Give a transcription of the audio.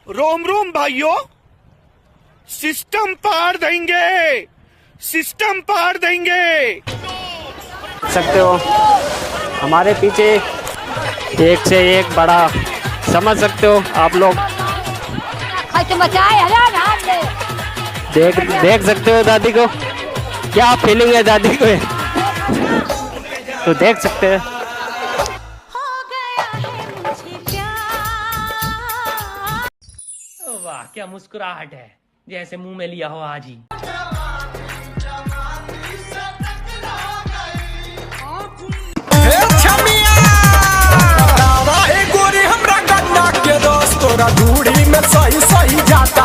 रोम रोम भाइयों, सिस्टम पार देंगे, सिस्टम पार देंगे। सकते हो हमारे पीछे एक से एक बड़ा, समझ सकते हो आप लोग। देख सकते हो दादी को, क्या फीलिंग है दादी को, तो देख सकते हैं। वाह क्या मुस्कुराहट है, जैसे मुंह में लिया हो आज ही। गोरी हमरा गन्ना के रस तोरा धूड़ी में सही सही जाता।